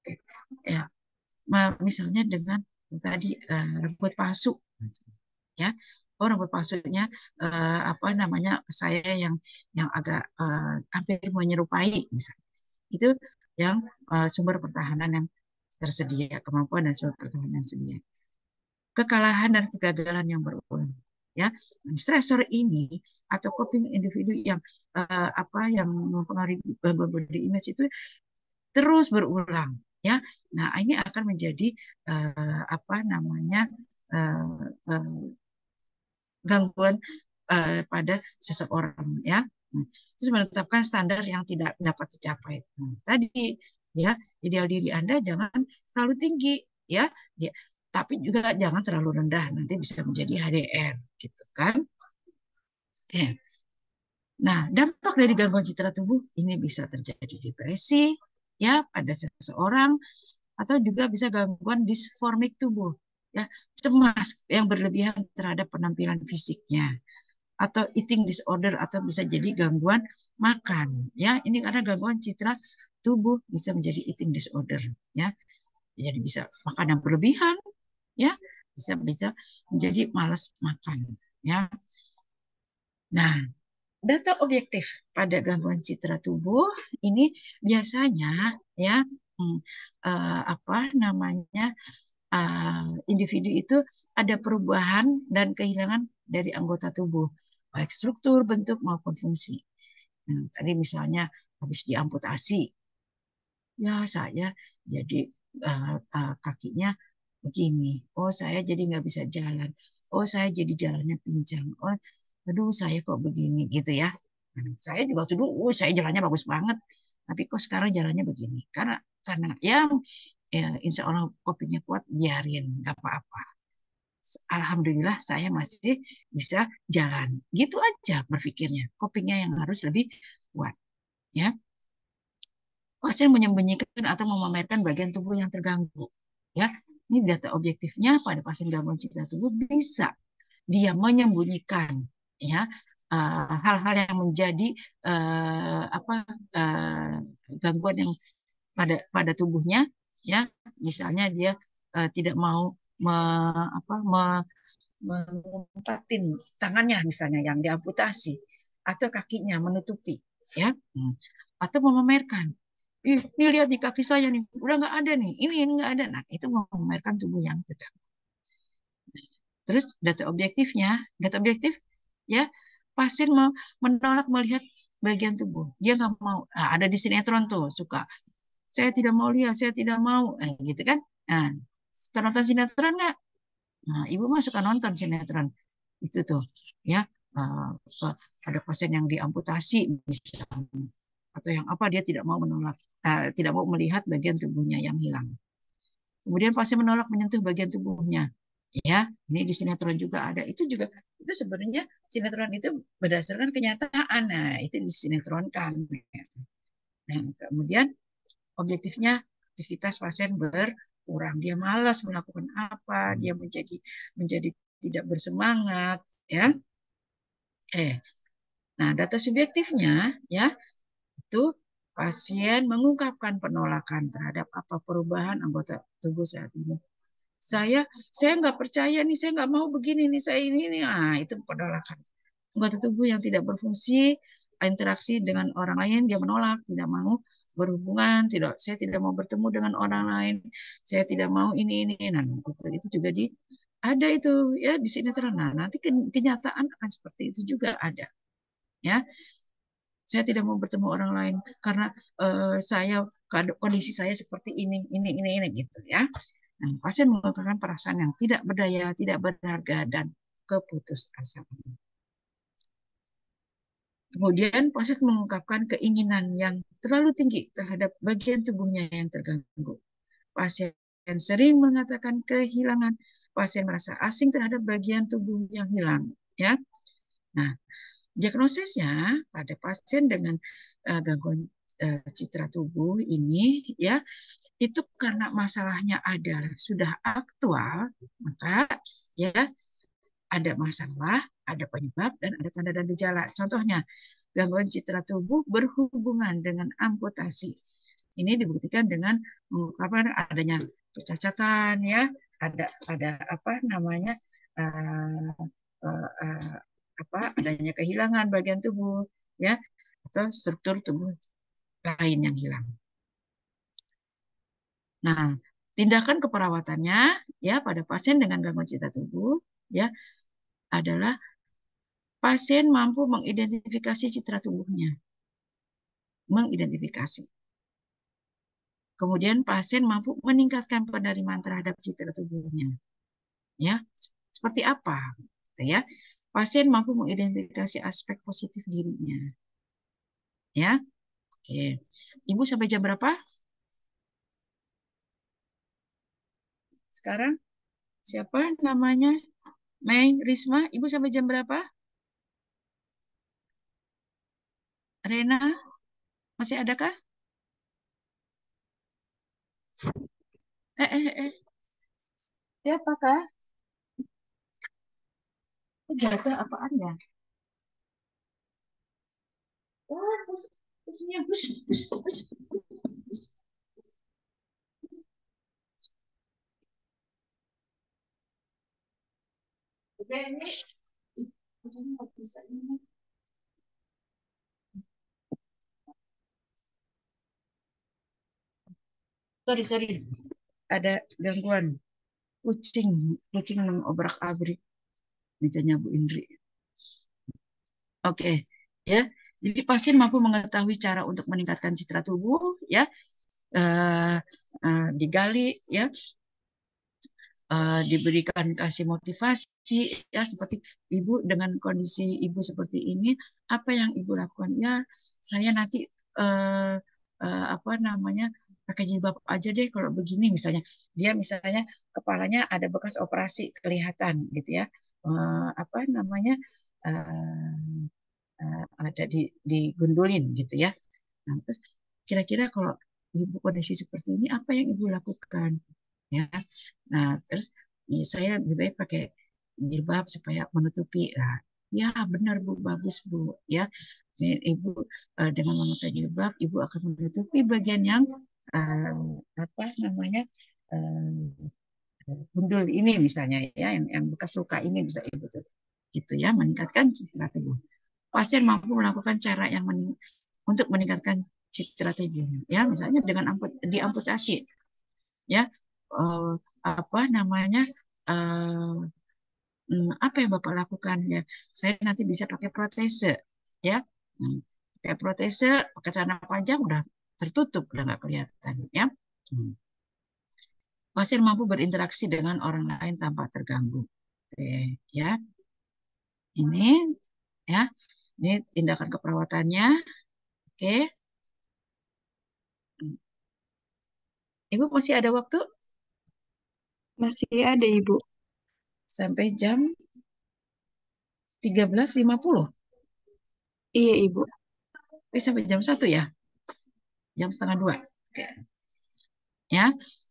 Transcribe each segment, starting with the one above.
Oke. Ya, misalnya dengan tadi rambut palsu, ya. Oh, rambut palsunya apa namanya, saya yang agak hampir menyerupai, misalnya. Itu yang sumber pertahanan yang tersedia, kemampuan dan sumber pertahanan yang sedia. Kekalahan dan kegagalan yang berulang, ya. Stresor ini atau coping individu yang apa yang mempengaruhi body image itu terus berulang, ya. Nah, ini akan menjadi apa namanya, uh, uh, gangguan pada seseorang, ya. Nah, terus menetapkan standar yang tidak dapat dicapai. Nah, tadi, ya, ideal diri Anda jangan terlalu tinggi, ya. Tapi juga jangan terlalu rendah, nanti bisa menjadi HDR, gitu kan. Oke. Nah, dampak dari gangguan citra tubuh ini bisa terjadi depresi, ya, pada seseorang, atau juga bisa gangguan disformik tubuh, ya, cemas yang berlebihan terhadap penampilan fisiknya, atau eating disorder, atau bisa jadi gangguan makan, ya. Ini karena gangguan citra tubuh bisa menjadi eating disorder, ya. Jadi bisa makan yang berlebihan, ya, bisa bisa menjadi malas makan, ya. Nah, data objektif pada gangguan citra tubuh ini biasanya, ya, apa namanya, individu itu ada perubahan dan kehilangan dari anggota tubuh, baik struktur, bentuk maupun fungsi. Nah, tadi misalnya habis diamputasi, ya saya jadi kakinya begini. Oh, saya jadi nggak bisa jalan. Oh, saya jadi jalannya pincang. Oh, aduh, saya kok begini gitu, ya. Nah, saya juga tuh dulu, saya jalannya bagus banget. Tapi kok sekarang jalannya begini? Karena yang ya, insya Allah kopinya kuat, biarin, nggak apa-apa. Alhamdulillah saya masih bisa jalan. Gitu aja berpikirnya. Kopinya yang harus lebih kuat, ya. Pasien menyembunyikan atau memamerkan bagian tubuh yang terganggu, ya. Ini data objektifnya pada pasien gangguan citra tubuh bisa dia menyembunyikan, ya, hal-hal yang menjadi apa uh, gangguan yang pada tubuhnya, ya. Misalnya dia tidak mau me, apa, menempatin tangannya, misalnya yang diamputasi, atau kakinya menutupi, ya. Atau memamerkan, ini lihat di kaki saya nih, udah nggak ada nih, ini nggak ada. Nah, itu memamerkan tubuh yang tegak. Terus data objektif, ya, pasien menolak melihat bagian tubuh, dia nggak mau. Nah, ada di sinetron tuh suka, saya tidak mau lihat, saya tidak mau, gitu kan. Nah, suka nonton sinetron nggak? Nah, ibu mah suka nonton sinetron itu tuh, ya. Ada pasien yang diamputasi misalnya, atau yang apa, dia tidak mau menolak, tidak mau melihat bagian tubuhnya yang hilang. Kemudian pasien menolak menyentuh bagian tubuhnya, ya. Ini di sinetron juga ada. Itu sebenarnya sinetron itu berdasarkan kenyataan. Nah, itu disinetronkan. Nah, kemudian objektifnya, aktivitas pasien berkurang, dia malas melakukan apa, dia menjadi tidak bersemangat, ya. Nah, data subjektifnya, ya, itu pasien mengungkapkan penolakan terhadap apa perubahan anggota tubuh saat ini. Saya nggak percaya nih, saya nggak mau begini nih, saya ini nih. Ah, itu penolakan. Anggota tubuh yang tidak berfungsi, interaksi dengan orang lain, dia menolak, tidak mau berhubungan, saya tidak mau bertemu dengan orang lain, saya tidak mau ini. Nah, itu juga ada itu, ya, di sinetron. Nah, nanti kenyataan akan seperti itu juga ada, ya. Saya tidak mau bertemu orang lain karena kondisi saya seperti ini gitu, ya. Nah, pasien mengungkapkan perasaan yang tidak berdaya, tidak berharga, dan keputusasaan. Kemudian pasien mengungkapkan keinginan yang terlalu tinggi terhadap bagian tubuhnya yang terganggu. Pasien sering mengatakan kehilangan. Pasien merasa asing terhadap bagian tubuh yang hilang, ya. Nah, diagnosisnya pada pasien dengan gangguan citra tubuh ini, ya, itu karena masalahnya adalah sudah aktual, maka, ya, ada masalah, ada penyebab, dan ada tanda dan gejala. Contohnya, gangguan citra tubuh berhubungan dengan amputasi. Ini dibuktikan dengan mengungkapkan adanya kecacatan, ya, ada apa namanya uh, uh, uh, adanya kehilangan bagian tubuh, ya, atau struktur tubuh lain yang hilang. Nah, tindakan keperawatannya, ya, pada pasien dengan gangguan citra tubuh, ya, adalah pasien mampu mengidentifikasi citra tubuhnya, mengidentifikasi. Kemudian pasien mampu meningkatkan penerimaan terhadap citra tubuhnya, ya. Seperti apa? Gitu ya. Pasien mampu mengidentifikasi aspek positif dirinya, ya. Oke. Ibu sampai jam berapa? Sekarang siapa namanya? Mei Risma, Ibu sampai jam berapa? Rena, masih adakah? Siapakah? Jaga apa Anda? Oh, busnya bus. Oke, ini nggak bisa ini. Sorry, ada gangguan. Kucing mengobrak-abrik mejanya Bu Indri. Oke, ya. Jadi pasien mampu mengetahui cara untuk meningkatkan citra tubuh, ya, eh, digali, ya, diberikan kasih motivasi, ya, seperti ibu dengan kondisi ibu seperti ini, apa yang ibu lakukan? Ya, saya nanti eh, apa namanya pakai jilbab aja deh kalau begini, misalnya dia misalnya kepalanya ada bekas operasi kelihatan gitu, ya, apa namanya ada digundulin gitu, ya. Nah, terus kira-kira kalau ibu kondisi seperti ini apa yang ibu lakukan, ya? Nah, terus ya, saya lebih baik pakai jilbab supaya menutupi. Nah, ya benar Bu, bagus Bu, ya. Ibu dengan memakai jilbab, ibu akan menutupi bagian yang uh, apa namanya gundul ini misalnya, ya, yang bekas luka ini bisa ibu tutup, gitu ya, meningkatkan citra tubuh. Pasien mampu melakukan cara yang untuk meningkatkan citra tubuh, ya, misalnya dengan diamputasi, ya, uh, apa namanya uh, apa yang Bapak lakukan, ya, saya nanti bisa pakai protese, ya. Pakai protese, pakai celana panjang udah tertutup, udah nggak kelihatan, ya. Pasien mampu berinteraksi dengan orang lain tanpa terganggu. Oke, ya, ini, ya, ini tindakan keperawatannya. Oke, Ibu masih ada waktu Masih ada, Ibu. sampai jam 13.50. Iya, Ibu. Sampai jam 1, ya, jam setengah 2. Oke, ya.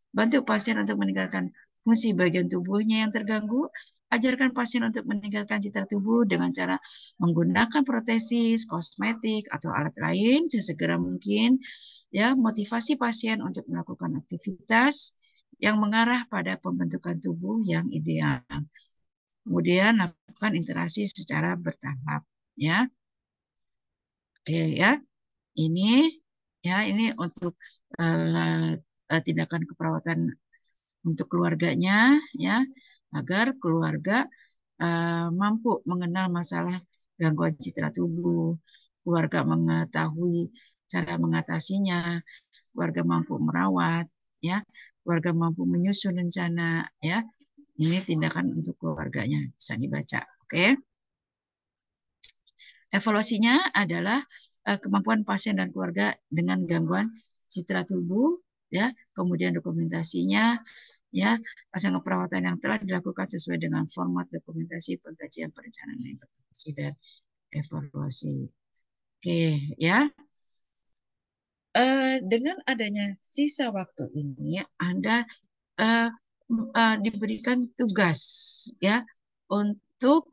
Bantu pasien untuk meninggalkan fungsi bagian tubuhnya yang terganggu. Ajarkan pasien untuk meninggalkan citra tubuh dengan cara menggunakan protesis, kosmetik, atau alat lain sesegera mungkin. Ya, motivasi pasien untuk melakukan aktivitas yang mengarah pada pembentukan tubuh yang ideal. Kemudian lakukan interaksi secara bertahap, ya. Oke, ya. Ini, ya, ini untuk tindakan keperawatan untuk keluarganya, ya, agar keluarga mampu mengenal masalah gangguan citra tubuh, keluarga mengetahui cara mengatasinya, keluarga mampu merawat, ya, keluarga mampu menyusun rencana, ya. Ini tindakan untuk keluarganya, bisa dibaca. Oke. Evaluasinya adalah kemampuan pasien dan keluarga dengan gangguan citra tubuh, ya, kemudian dokumentasinya, ya, hasil perawatan yang telah dilakukan sesuai dengan format dokumentasi pengkajian perencanaan implementasi dan evaluasi. Oke, ya. Dengan adanya sisa waktu ini, Anda uh, diberikan tugas, ya, untuk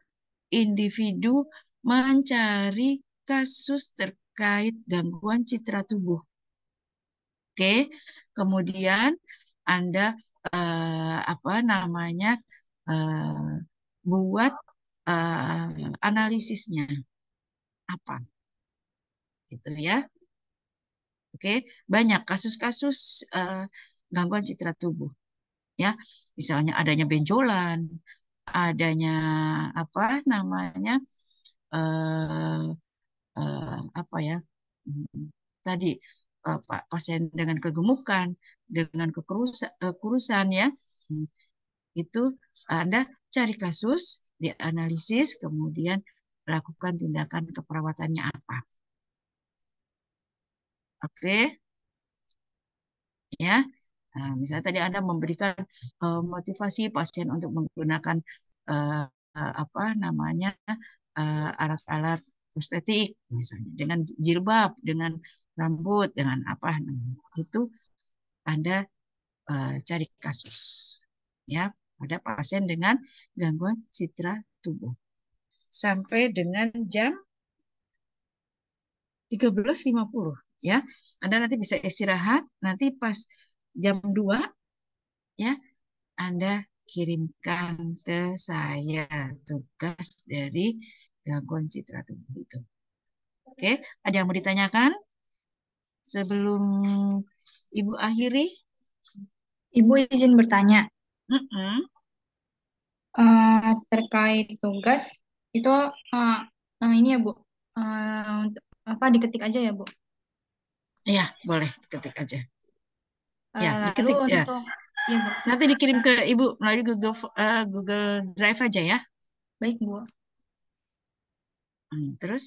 individu mencari kasus terkait gangguan citra tubuh. Oke, kemudian Anda apa namanya buat analisisnya apa, gitu ya. Oke, banyak kasus-kasus gangguan citra tubuh, ya, misalnya adanya benjolan, adanya apa namanya eh, apa ya tadi pasien dengan kegemukan, dengan kurusan ya. Hmm, Itu Anda cari kasus, dianalisis, kemudian lakukan tindakan keperawatannya apa. Oke, ya. Nah, misalnya tadi Anda memberikan motivasi pasien untuk menggunakan eh, apa namanya alat-alat prostetik, misalnya dengan jilbab, dengan rambut, dengan apa, nah, itu Anda cari kasus, ya, pada pasien dengan gangguan citra tubuh sampai dengan jam 13.50, ya. Anda nanti bisa istirahat, nanti pas jam 2, ya, Anda kirimkan ke saya tugas dari gangguan citra tubuh itu. Oke, ada yang mau ditanyakan sebelum Ibu akhiri? Ibu izin bertanya, Mm-mm. terkait tugas itu ini ya Bu, apa diketik aja ya Bu? Ya, boleh diketik aja. Ya, Lalu diketik ya. untuk ya Bu, Nanti dikirim ke Ibu melalui Google Drive aja ya. baik Bu. Terus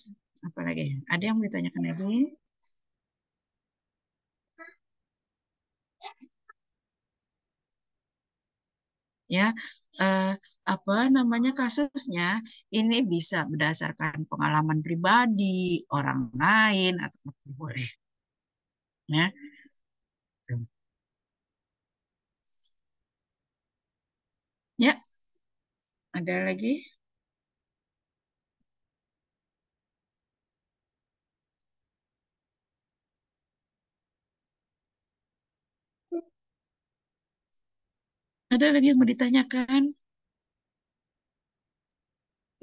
apa lagi? Ada yang mau ditanyakan lagi? Ya, eh, apa namanya kasusnya? Ini bisa berdasarkan pengalaman pribadi orang lain atau apa boleh. Ya, tuh. Ya, ada lagi? Ada lagi yang mau ditanyakan?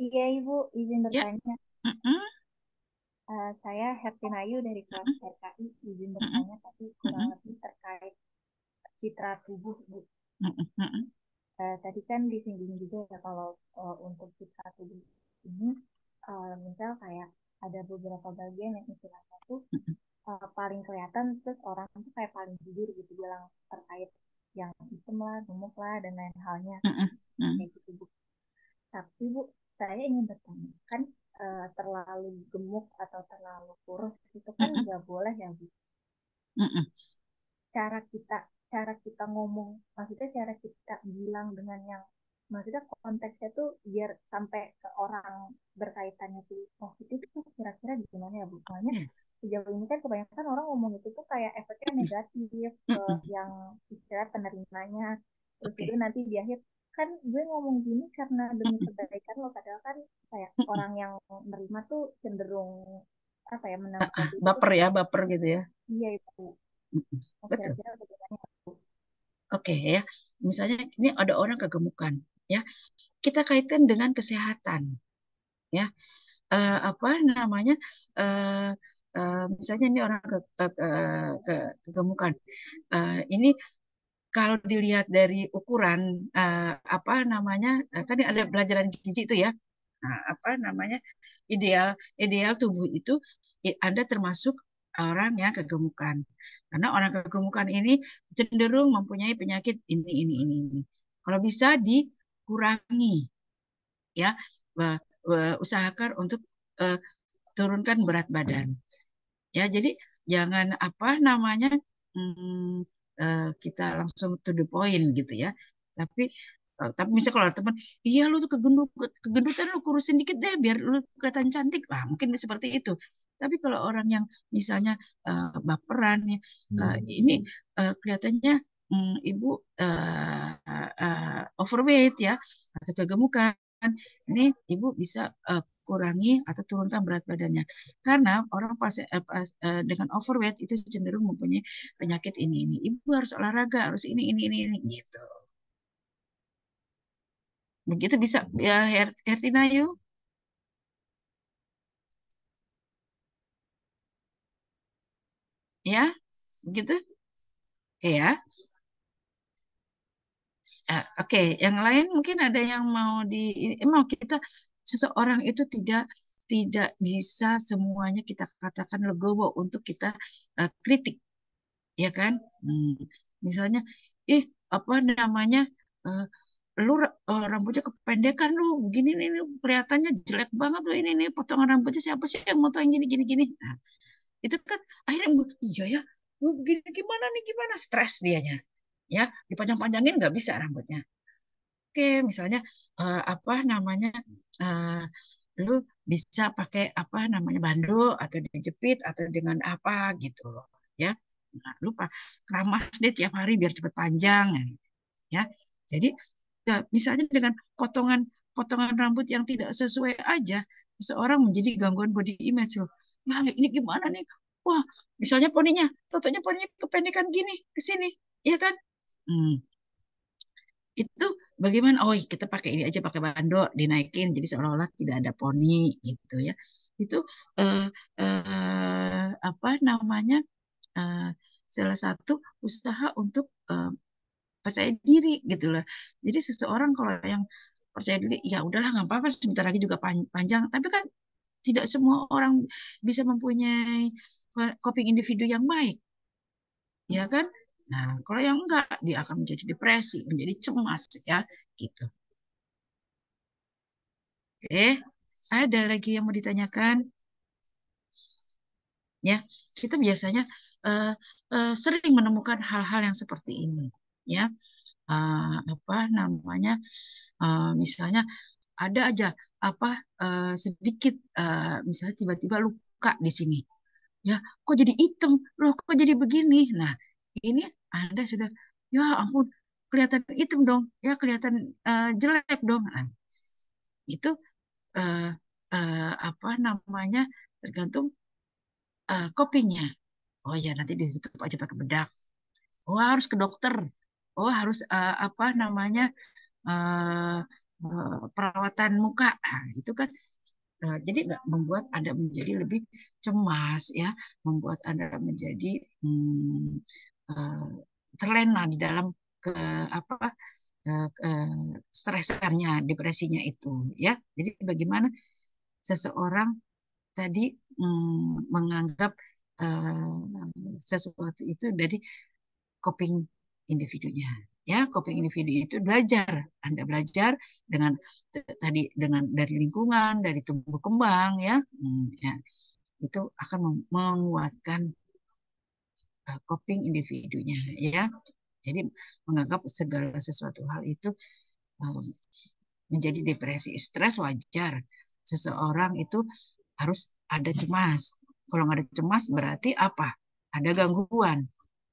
Iya, Ibu, izin Ya, bertanya. mm-mm, Saya Hertinayu dari kelas mm-mm, RKI, izin mm-mm, bertanya tapi kurang mm-mm, lebih terkait citra tubuh, Bu. mm-mm, mm-mm, Tadi kan disinggung juga ya kalau untuk citra tubuh ini, misal kayak ada beberapa bagian yang istilahnya tuh paling kelihatan, terus orang tuh kayak paling jujur gitu bilang terkait yang hitam lah, gemuk lah, dan lain halnya mm-mm, mm-mm, kayak gitu, Bu. Tapi Bu, saya ingin bertanya, kan terlalu gemuk atau terlalu kurus itu kan mm-mm, nggak boleh ya Bu. mm-mm. Cara kita cara kita ngomong, maksudnya cara kita bilang dengan yang maksudnya konteksnya tuh biar sampai ke orang berkaitannya tuh positif tuh kira-kira gimana ya Bu? Soalnya Ya, sejauh ini kan kebanyakan orang ngomong itu tuh kayak efeknya negatif ke mm-mm. yang istilah penerimanya. Terus Oke. juga nanti di akhir kan gue ngomong gini karena demi Mm-mm, kebaikan lo, padahal kan kayak mm-mm. orang yang menerima tuh cenderung apa ya, menanggapi itu tuh Baper ya, kayak baper gitu ya. iya itu. Mm-mm. Oh, Betul. kira-kira bagaimana? Oke ya. Misalnya ini ada orang kegemukan, ya. Kita kaitkan dengan kesehatan, ya. Apa namanya? eh Misalnya ini orang kegemukan. Ini kalau dilihat dari ukuran apa namanya? Kan ada pelajaran gizi itu ya. Nah, apa namanya? Ideal ideal tubuh itu Anda termasuk orang yang kegemukan. Karena orang kegemukan ini cenderung mempunyai penyakit ini. Kalau bisa dikurangi, ya. Usahakan untuk eh, turunkan berat badan. Ya, jadi jangan apa namanya kita langsung to the point gitu ya. Tapi misalnya kalau ada teman, iya lu tuh kegendutan lu kurusin dikit deh biar lu kelihatan cantik. Lah, mungkin seperti itu. Tapi kalau orang yang misalnya baperan ya, ini kelihatannya ibu overweight ya atau kegemukan, ini ibu bisa kurangi atau turunkan berat badannya. Karena orang dengan overweight itu cenderung mempunyai penyakit ini. Ibu harus olahraga, harus ini gitu. Begitu bisa ya, Hertina yuk. Ya, gitu. Oke ya. Oke, yang lain mungkin ada yang mau kita seseorang itu tidak bisa semuanya kita katakan legowo untuk kita kritik, ya kan? Misalnya, apa namanya, uh, lu rambutnya kependekan lu, gini nih kelihatannya jelek banget lu ini nih potongan rambutnya siapa sih yang mau gini gini gini. Nah, itu kan akhirnya iya ya, begini gimana stres dianya, ya dipanjang-panjangin nggak bisa rambutnya. Oke, misalnya apa namanya, lu bisa pakai apa namanya bandul atau dijepit atau dengan apa gitu loh, ya. Nah, lupa keramas deh tiap hari biar cepat panjang, ya. Jadi ya, misalnya dengan potongan potongan rambut yang tidak sesuai aja, seseorang menjadi gangguan body image loh. Nah, ini gimana nih? Wah, misalnya totonya poninya kependekan gini ke sini, ya kan? Hmm, itu bagaimana? Oh, kita pakai ini aja, pakai bando, dinaikin, jadi seolah-olah tidak ada poni gitu ya. Itu eh, apa namanya, eh, salah satu usaha untuk percaya diri gitu loh. Jadi seseorang kalau yang percaya diri, ya udahlah nggak apa-apa, sebentar lagi juga panjang. Tapi kan tidak semua orang bisa mempunyai coping individu yang baik, ya kan? Nah, kalau yang enggak, dia akan menjadi depresi, menjadi cemas, ya, gitu. Oke, ada lagi yang mau ditanyakan? Ya, kita biasanya uh, sering menemukan hal-hal yang seperti ini, ya. Apa namanya? Misalnya ada aja apa sedikit misalnya tiba-tiba luka di sini, ya. Kok jadi hitam? Loh, kok jadi begini? Nah, ini Anda sudah, ya ampun, kelihatan hitam dong, ya kelihatan jelek dong. Nah, itu eh, apa namanya, tergantung copingnya. Oh ya, nanti ditutup aja pakai bedak. Oh, harus ke dokter. Oh, harus apa namanya, eh, perawatan muka. Nah, itu kan jadi nggak membuat Anda menjadi lebih cemas, ya, membuat Anda menjadi eh, terlena di dalam ke apa stresannya, depresinya itu, ya. Jadi bagaimana seseorang tadi menganggap sesuatu itu dari coping individunya. Ya, coping individu itu belajar. Anda belajar dengan tadi dengan dari lingkungan, dari tumbuh kembang, ya. Ya, itu akan menguatkan coping individunya, ya. Jadi menganggap segala sesuatu hal itu um, menjadi depresi, stres wajar. Seseorang itu harus ada cemas. Kalau nggak ada cemas berarti apa? Ada gangguan,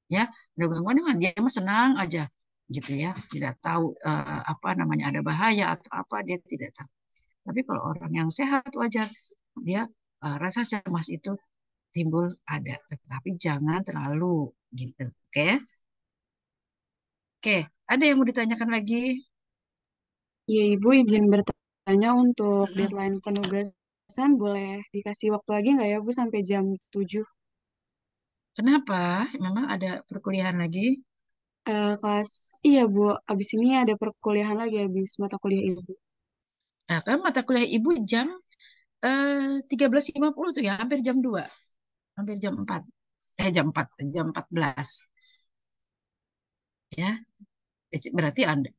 ya. Ada gangguan kan dia mah senang aja gitu, ya, tidak tahu apa namanya ada bahaya atau apa, dia tidak tahu. Tapi kalau orang yang sehat wajar, dia rasa cemas itu timbul ada, tetapi jangan terlalu gitu. Oke. Oke, ada yang mau ditanyakan lagi? Ya, Ibu izin bertanya untuk deadline penugasan, boleh dikasih waktu lagi nggak ya, Bu, sampai jam 7? Kenapa? Memang ada perkuliahan lagi? Kelas, iya Bu, abis ini ada perkuliahan lagi, abis mata kuliah Ibu. Nah, kan mata kuliah Ibu jam 13.50 tuh, ya, hampir jam 2, hampir jam 4. Jam 14. Ya, berarti Anda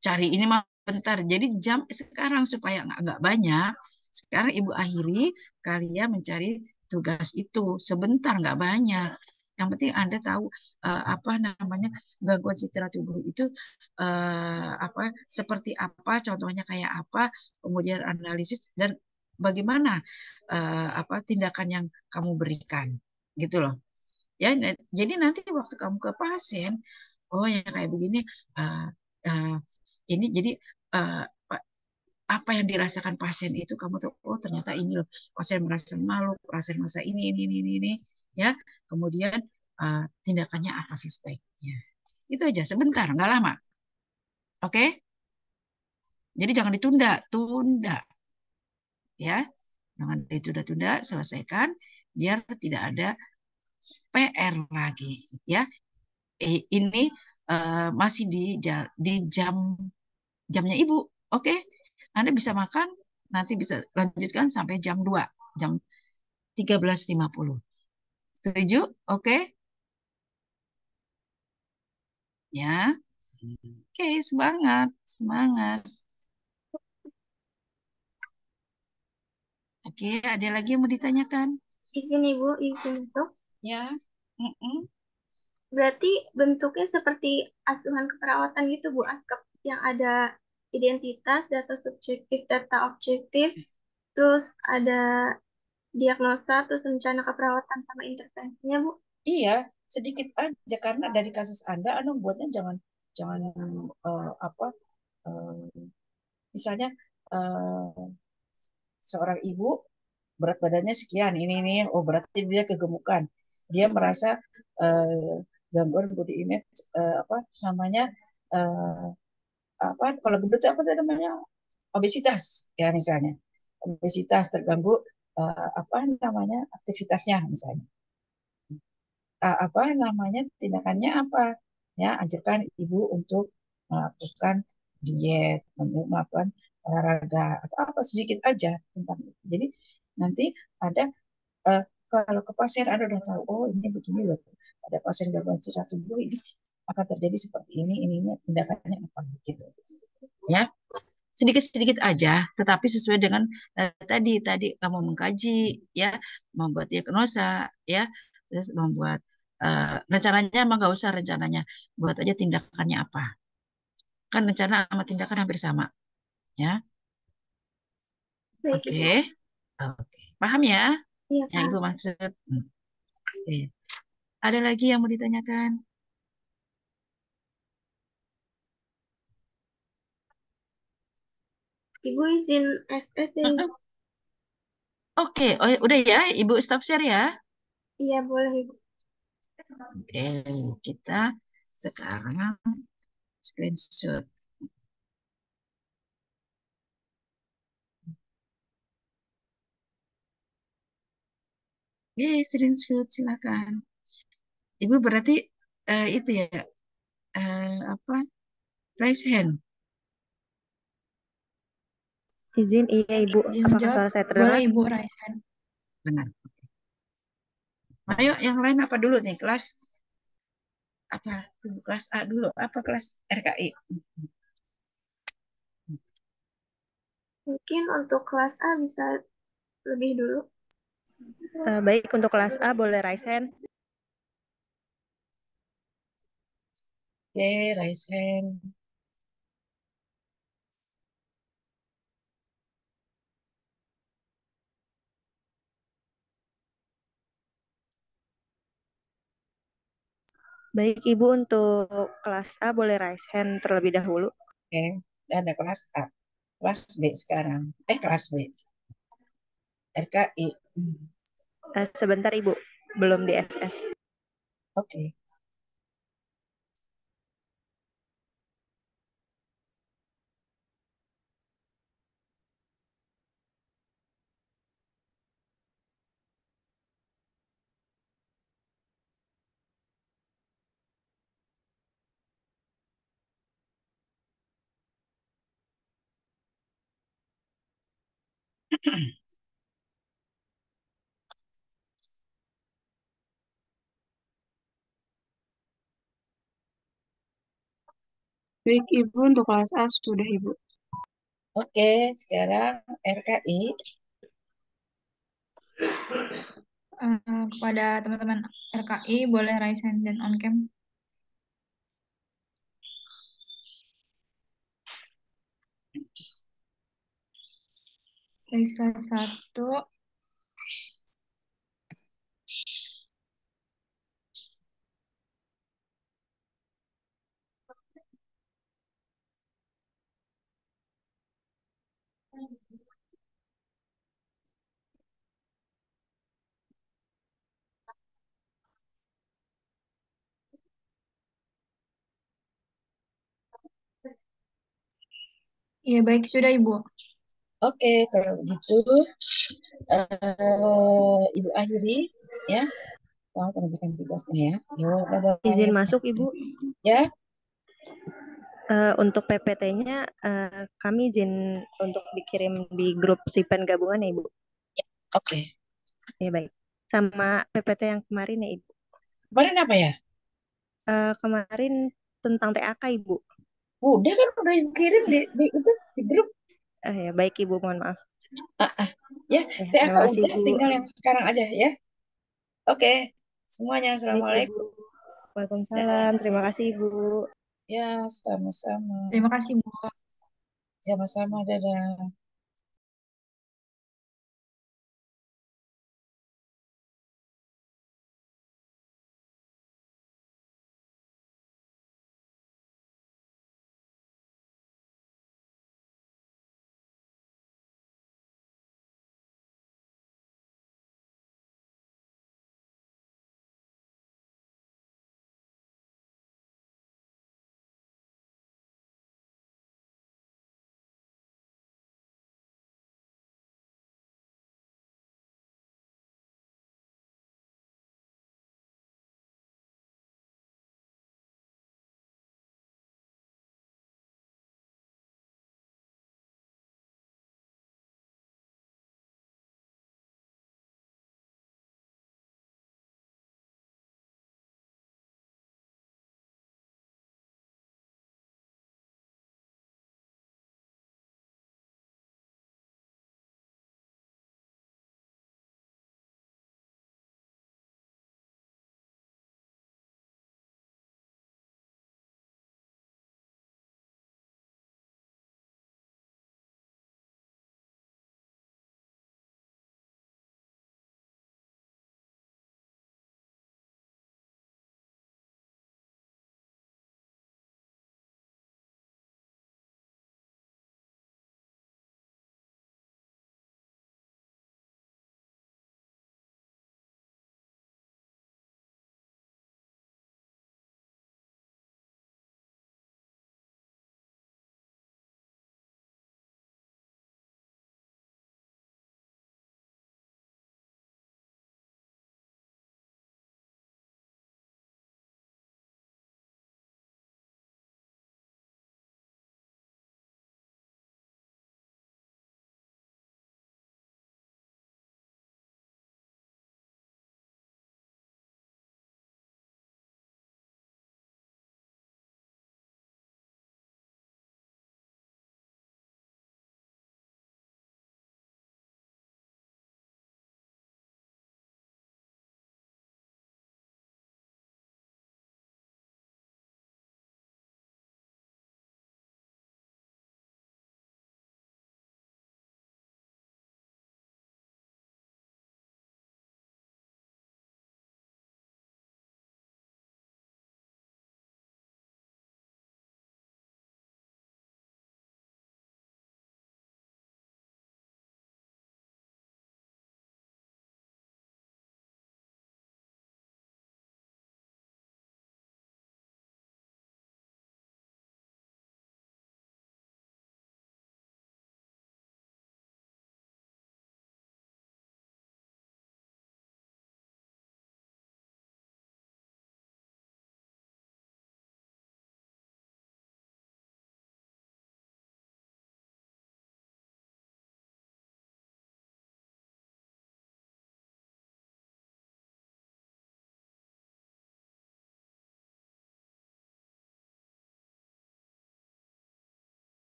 cari ini mah bentar. Jadi jam sekarang supaya nggak banyak. Sekarang Ibu akhiri, kalian mencari tugas itu sebentar, nggak banyak. Yang penting Anda tahu apa namanya, gangguan citra tubuh itu apa, seperti apa, contohnya kayak apa, kemudian analisis dan bagaimana apa tindakan yang kamu berikan, gitu loh. Ya, jadi nanti waktu kamu ke pasien, oh ya kayak begini, uh, uh, ini jadi uh, apa yang dirasakan pasien itu kamu tuh, oh ternyata ini loh, pasien merasa malu, pasien merasa ini, ya. Kemudian tindakannya apa sih sebaiknya? Itu aja, sebentar, nggak lama. Oke? Jadi jangan ditunda, tunda, ya. Jangan ditunda-tunda, selesaikan biar tidak ada PR lagi, ya. Ini masih di jamnya Ibu. Oke? Anda bisa makan, nanti bisa lanjutkan sampai jam 2, jam 13.50. Setuju? Oke? Ya. Oke, semangat, semangat. Oke, ada lagi yang mau ditanyakan? Izin Ibu, izin masuk. Ya. Berarti bentuknya seperti asuhan keperawatan gitu Bu, ASKEP, yang ada identitas, data subjektif, data objektif, terus ada diagnosa, terus rencana keperawatan sama intervensinya Bu. Iya, sedikit aja karena dari kasus Anda buatnya jangan jangan apa misalnya eh, seorang ibu berat badannya sekian, ini, oh berarti dia kegemukan, dia merasa gangguan body image, apa namanya, eh, apa kalau gendut apa namanya, obesitas, ya misalnya, obesitas terganggu apa namanya aktivitasnya misalnya. Apa namanya tindakannya apa, ya anjurkan ibu untuk melakukan diet, melakukan olahraga atau apa sedikit aja tentang itu. Jadi nanti ada kalau ke pasien Anda udah tahu, oh ini begini loh, ada pasien gangguan cerah tubuh ini akan terjadi seperti ini tindakannya apa gitu, ya sedikit-sedikit aja, tetapi sesuai dengan tadi kamu mengkaji, ya, membuat diagnosa, ya, terus membuat rencananya, emang nggak usah rencananya, buat aja tindakannya apa. Kan rencana sama tindakan hampir sama, ya. Baik Oke, Ibu. oke, paham ya? Iya Yang Pak. Ibu maksud. Oke. Ada lagi yang mau ditanyakan? Ibu izin SS ya Ibu. Oke, oh, udah ya, Ibu stop share ya. Iya boleh Ibu. Oke, kita sekarang screenshot. Screenshot silakan. Ibu berarti itu ya, apa, raise hand. Izin, iya Ibu. Izin Apakah menjawab, suara saya boleh terdengar? Ibu raise hand. Benar. Ayo yang lain apa dulu nih, kelas apa? Kelas A dulu, apa kelas RKI? Mungkin untuk kelas A bisa lebih dulu. Baik, untuk kelas A boleh raise hand. Oke, raise hand. Baik Ibu, untuk kelas A boleh raise hand terlebih dahulu. Oke, ada kelas A. Kelas B sekarang. Kelas B. RKI. Sebentar Ibu, belum di SS. Oke. Baik, Ibu, untuk kelas A sudah, Ibu. Oke, sekarang RKI. Kepada teman-teman RKI, boleh raise hand dan on cam. Baik, salah satu. Iya, baik, sudah Ibu. Oke, kalau begitu Ibu akhiri ya. Selamat mengerjakan tugasnya ya. Yuk, bye-bye. Izin masuk, Ibu. Ya, Untuk PPT-nya kami izin untuk dikirim di grup Sipen gabungan ya, Ibu. oke. Ya, baik. Sama PPT yang kemarin ya, Ibu. Kemarin apa ya? Kemarin tentang TAK, Ibu. Udah kan udah Ibu kirim di itu di grup. Ya, baik, Ibu. Mohon maaf. Ah, ah. Ya, Ya, TAK terima kasih, udah, Ibu. tinggal yang sekarang aja ya. Oke, semuanya Baik, assalamualaikum. Ibu. Dadah. Waalaikumsalam. Terima kasih, Ibu. Ya, sama-sama. Terima kasih Bu. Sama-sama, dadah.